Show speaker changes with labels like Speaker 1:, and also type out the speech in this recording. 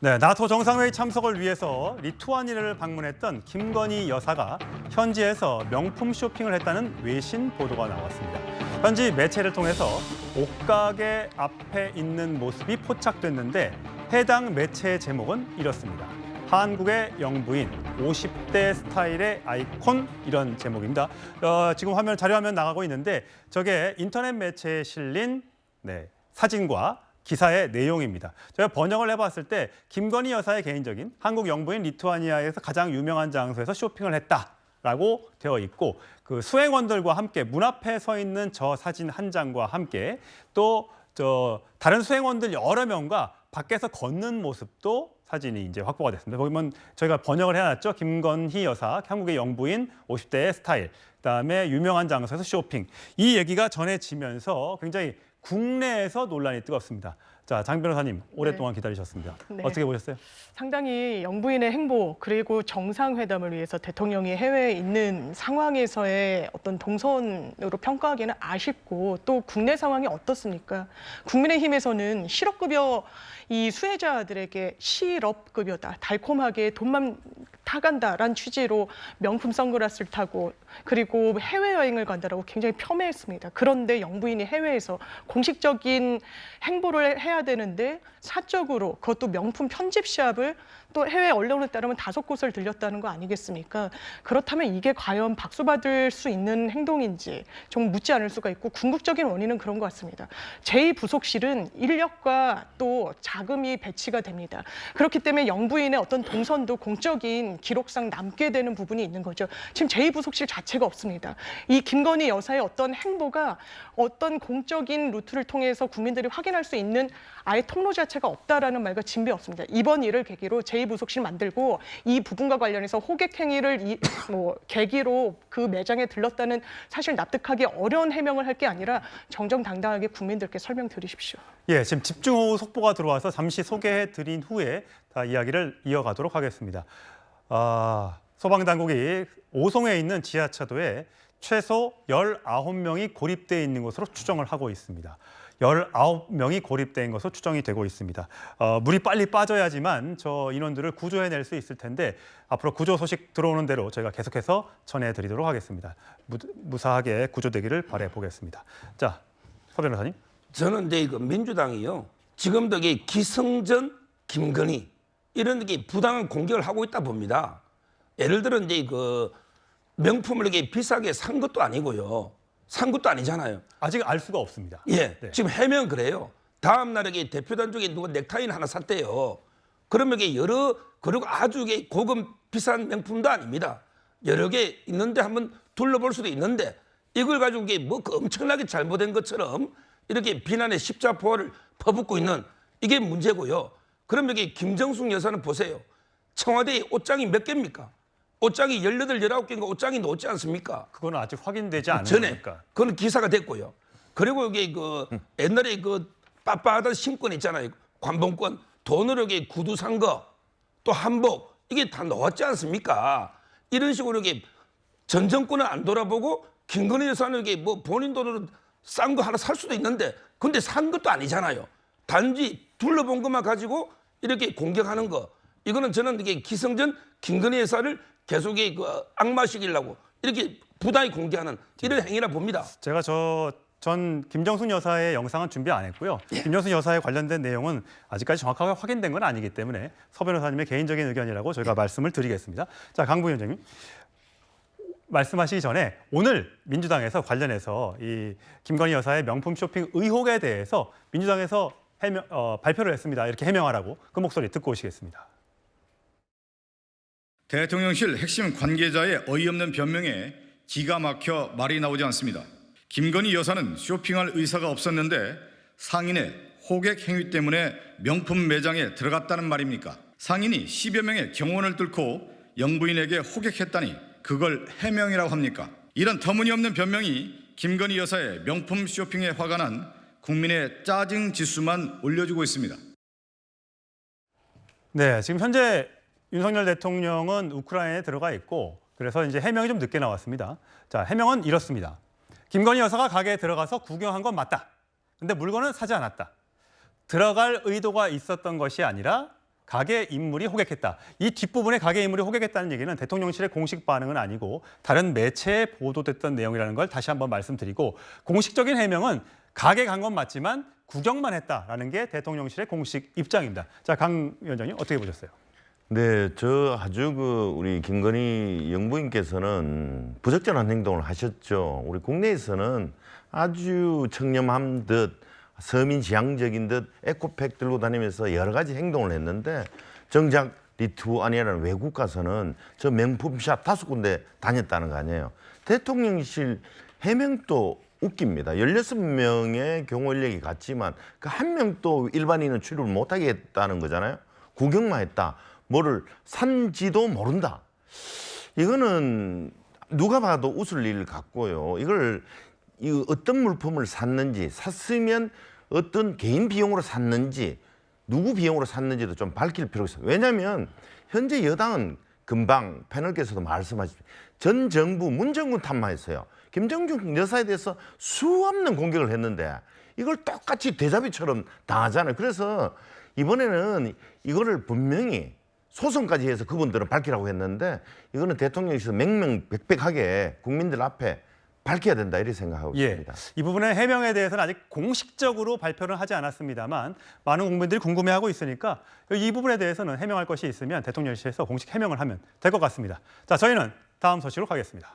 Speaker 1: 네, 나토 정상회의 참석을 위해서 리투아니아를 방문했던 김건희 여사가 현지에서 명품 쇼핑을 했다는 외신 보도가 나왔습니다. 현지 매체를 통해서 옷가게 앞에 있는 모습이 포착됐는데 해당 매체의 제목은 이렇습니다. 한국의 영부인, 50대 스타일의 아이콘, 이런 제목입니다. 지금 자료 화면 나가고 있는데 저게 인터넷 매체에 실린 사진과 기사의 내용입니다. 제가 번역을 해봤을 때 김건희 여사의 개인적인 한국 영부인 리투아니아에서 가장 유명한 장소에서 쇼핑을 했다라고 되어 있고, 그 수행원들과 함께 문 앞에 서 있는 저 사진 한 장과 함께 또 다른 수행원들 여러 명과 밖에서 걷는 모습도 사진이 이제 확보가 됐습니다. 보면 저희가 번역을 해놨죠. 김건희 여사, 한국의 영부인, 50대의 스타일, 그다음에 유명한 장소에서 쇼핑. 이 얘기가 전해지면서 굉장히 국내에서 논란이 뜨겁습니다. 자, 장 변호사님, 오랫동안 기다리셨습니다.
Speaker 2: 네.
Speaker 1: 어떻게 보셨어요?
Speaker 2: 상당히 영부인의 행보, 그리고 정상회담을 위해서 대통령이 해외에 있는 상황에서의 어떤 동선으로 평가하기에는 아쉽고, 또 국내 상황이 어떻습니까? 국민의힘에서는 실업급여 이 수혜자들에게 실업급여다, 달콤하게 돈만 타간다라는 취지로 명품 선글라스를 타고 그리고 해외여행을 간다라고 굉장히 폄훼했습니다. 그런데 영부인이 해외에서 공식적인 행보를 해야 되는데 사적으로 그것도 명품 편집샵을 또 해외 언론에 따르면 5곳을 들렸다는 거 아니겠습니까? 그렇다면 이게 과연 박수받을 수 있는 행동인지 좀 묻지 않을 수가 있고, 궁극적인 원인은 그런 것 같습니다. 제2부속실은 인력과 또 자금이 배치가 됩니다. 그렇기 때문에 영부인의 어떤 동선도 공적인 기록상 남게 되는 부분이 있는 거죠. 지금 제2부속실 자체가 없습니다. 이 김건희 여사의 어떤 행보가 어떤 공적인 루트를 통해서 국민들이 확인할 수 있는 아예 통로 자체가 없다라는 말과 진배 없습니다. 이번 일을 계기로 제2부속실 만들고 이 부분과 관련해서 호객 행위를 계기로 그 매장에 들렀다는 사실 납득하기 어려운 해명을 할 게 아니라 정정당당하게 국민들께 설명드리십시오.
Speaker 1: 예, 지금 집중호우 속보가 들어와서 잠시 소개해드린 후에 다 이야기를 이어가도록 하겠습니다. 소방당국이 오송에 있는 지하차도에 최소 19명이 고립돼 있는 것으로 추정을 하고 있습니다. 19명이 고립된 것으로 추정이 되고 있습니다. 물이 빨리 빠져야지만 저 인원들을 구조해낼 수 있을 텐데 앞으로 구조 소식 들어오는 대로 저희가 계속해서 전해드리도록 하겠습니다. 무사하게 구조되기를 바라보겠습니다. 자, 서 변호사님.
Speaker 3: 저는 이제 이거 민주당이요, 지금도 이게 기승전, 김건희 이런 게 부당한 공격을 하고 있다 봅니다. 예를 들어 이제 그 명품을 이게 비싸게 산 것도 아니고요, 산 것도 아니잖아요.
Speaker 1: 아직 알 수가 없습니다.
Speaker 3: 예,
Speaker 1: 네.
Speaker 3: 지금 해명 그래요. 다음 날에 대표단 중에 누가 넥타이는 하나 샀대요. 그러면 이게 그리고 아주 이게 고급 비싼 명품도 아닙니다. 여러 개 있는데 한번 둘러볼 수도 있는데 이걸 가지고 이게 엄청나게 잘못된 것처럼 이렇게 비난의 십자포를 퍼붓고 있는 이게 문제고요. 그러면 이게 김정숙 여사는 보세요. 청와대에 옷장이 몇 개입니까? 옷장이 18, 19개인가 옷장이 놓지 않습니까?
Speaker 1: 그건 아직 확인되지 않은
Speaker 3: 전에
Speaker 1: 거니까.
Speaker 3: 그건 기사가 됐고요. 그리고 이게 옛날에 그 빠빠하던 신권 있잖아요. 관봉권 돈으로 이게 구두 산 거, 또 한복 이게 다 넣었지 않습니까? 이런 식으로 이게 전 정권은 안 돌아보고 김건희 여사는 이게 본인 돈으로 싼 거 하나 살 수도 있는데, 근데 산 것도 아니잖아요. 단지 둘러본 것만 가지고 이렇게 공격하는 거, 이거는 저는 이게 기승전 김건희 여사를 계속 악마시키려고 이렇게 부당히 공개하는 이런 행위라 봅니다.
Speaker 1: 제가 전 김정숙 여사의 영상은 준비 안 했고요. 김정숙 여사에 관련된 내용은 아직까지 정확하게 확인된 건 아니기 때문에 서 변호사님의 개인적인 의견이라고 저희가 말씀을 드리겠습니다. 자, 강 부위원장님. 말씀하시기 전에 오늘 민주당에서 관련해서 이 김건희 여사의 명품 쇼핑 의혹에 대해서 민주당에서 발표를 했습니다. 이렇게 해명하라고, 그 목소리 듣고 오시겠습니다.
Speaker 4: 대통령실 핵심 관계자의 어이없는 변명에 기가 막혀 말이 나오지 않습니다. 김건희 여사는 쇼핑할 의사가 없었는데 상인의 호객 행위 때문에 명품 매장에 들어갔다는 말입니까? 상인이 10여 명의 경호원을 뚫고 영부인에게 호객했다니 그걸 해명이라고 합니까? 이런 터무니없는 변명이 김건희 여사의 명품 쇼핑에 화가 난 국민의 짜증 지수만 올려주고 있습니다.
Speaker 1: 네, 지금 현재 윤석열 대통령은 우크라이나에 들어가 있고, 그래서 이제 해명이 좀 늦게 나왔습니다. 자, 해명은 이렇습니다. 김건희 여사가 가게에 들어가서 구경한 건 맞다. 근데 물건은 사지 않았다. 들어갈 의도가 있었던 것이 아니라 가게 인물이 호객했다. 이 뒷부분에 가게 인물이 호객했다는 얘기는 대통령실의 공식 반응은 아니고 다른 매체에 보도됐던 내용이라는 걸 다시 한번 말씀드리고, 공식적인 해명은 가게 간 건 맞지만 구경만 했다라는 게 대통령실의 공식 입장입니다. 자, 강 위원장님 어떻게 보셨어요?
Speaker 5: 네, 저 아주 우리 김건희 영부인께서는 부적절한 행동을 하셨죠. 우리 국내에서는 아주 청렴한 듯 서민 지향적인 듯 에코백 들고 다니면서 여러 가지 행동을 했는데, 정작 리투아니아라는 외국 가서는 저 명품샵 5군데 다녔다는 거 아니에요. 대통령실 해명도 웃깁니다. 16명의 경호 인력이 갔지만 그 한 명도 일반인은 출입을 못하게 했다는 거잖아요. 구경만 했다. 뭐를 산지도 모른다. 이거는 누가 봐도 웃을 일 같고요. 이걸 어떤 물품을 샀는지, 샀으면 어떤 개인 비용으로 샀는지, 누구 비용으로 샀는지도 좀 밝힐 필요가 있어요. 왜냐하면 현재 여당은 금방 패널께서도 말씀하셨죠. 전 정부 문정군 탓만했어요. 김정중 여사에 대해서 수없는 공격을 했는데 이걸 똑같이 대자비처럼 당하잖아요. 그래서 이번에는 이거를 분명히 소송까지 해서 그분들은 밝히라고 했는데, 이거는 대통령실에서 명명백백하게 국민들 앞에 밝혀야 된다, 이렇게 생각하고 있습니다.
Speaker 1: 이 부분의 해명에 대해서는 아직 공식적으로 발표를 하지 않았습니다만 많은 국민들이 궁금해하고 있으니까 이 부분에 대해서는 해명할 것이 있으면 대통령실에서 공식 해명을 하면 될 것 같습니다. 자, 저희는 다음 소식으로 가겠습니다.